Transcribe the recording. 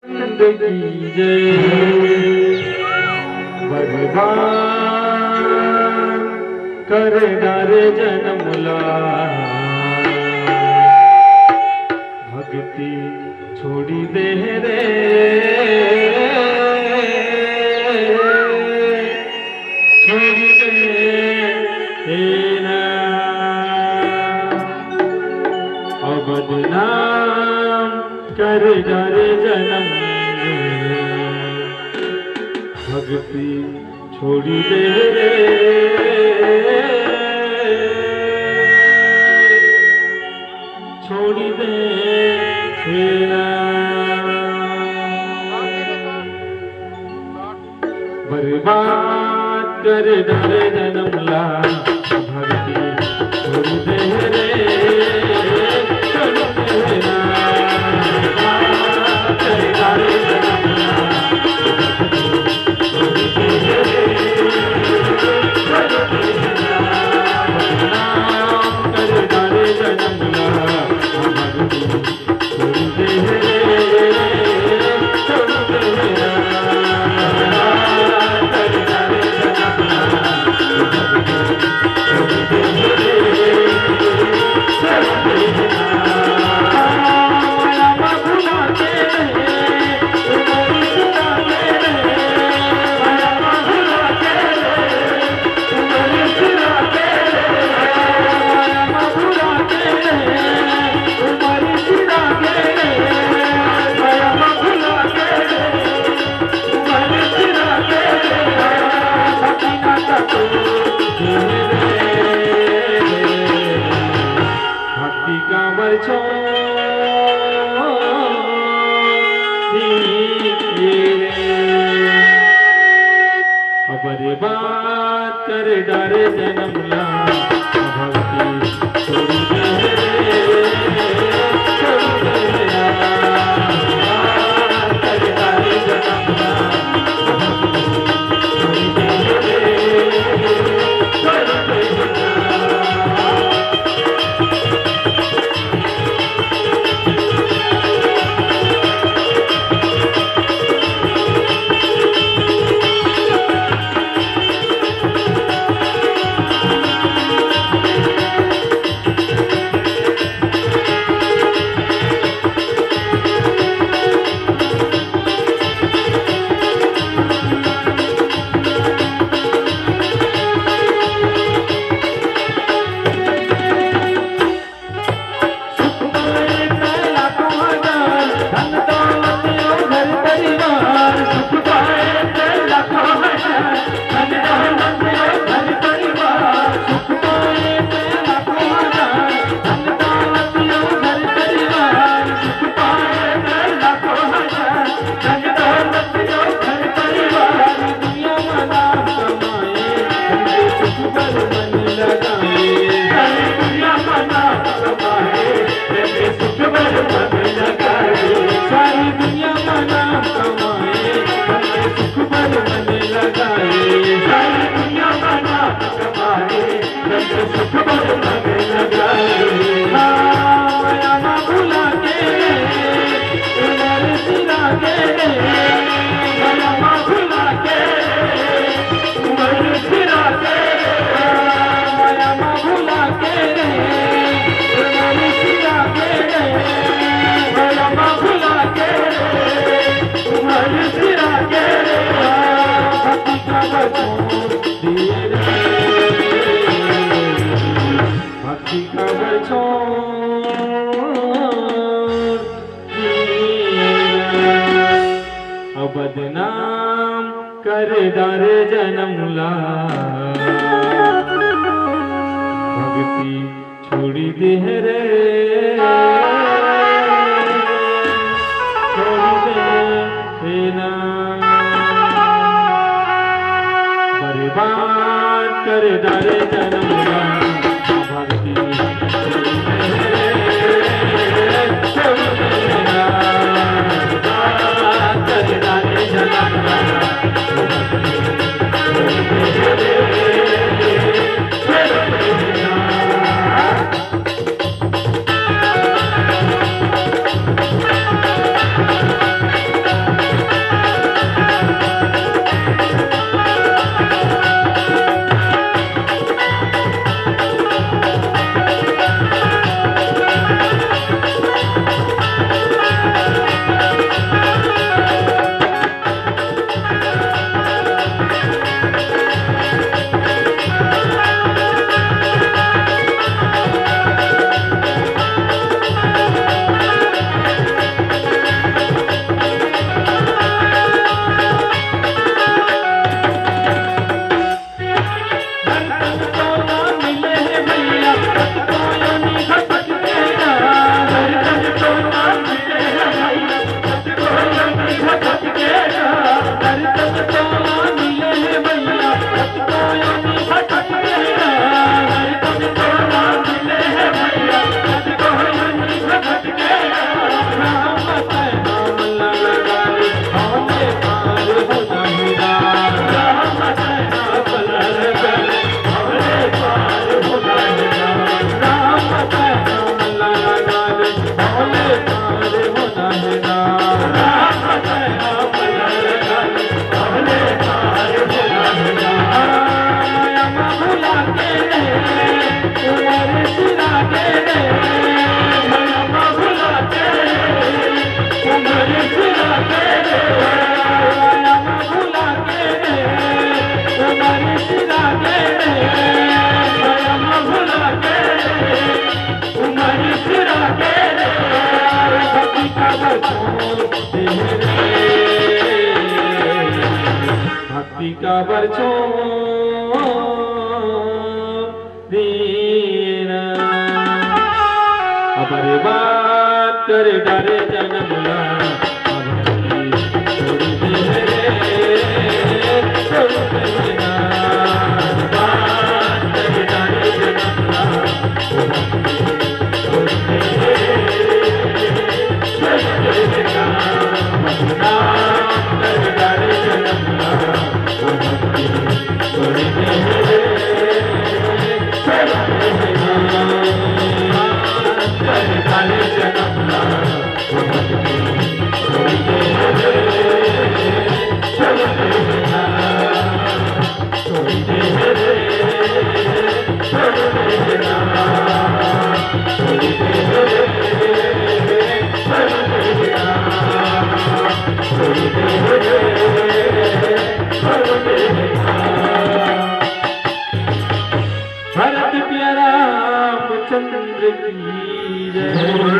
की जय भगवान करणार जन्मला भक्ति छोड़ी दे रे छोड़ी दे ना बदनाम करणार जन्म भक्ति छोड़ी दे रे छोड़ी दे बर्बाद कर डाले जन्मला भक्ति छोड़ी दे रे छोड़ी दे ना कर डाले जन्मला छोड़ी दे रे छोड़ी दे ना कर डाले जन्मला भक्ति छोड़ी दे रे छोड़ी दे ना बर्बाद कर डारे जन्मला भक्ति छोड़ी दे छोड़ी दे कर डारे जन्मला छोड़ी दे छोड़ी दे बदनाम कर डारे जन्मला भक्ति छोड़ी दे रे छोड़ी दे ना बर्बाद कर डारे जन्मला भक्ति छोड़ी दे रे छोड़ी दे ना कर डारे जन्मला बरछोड़ते भक्ति का बरछोड़ना अब अरे बात करे डरे जन्मला भरत प्यारा रामचंद्र की जय।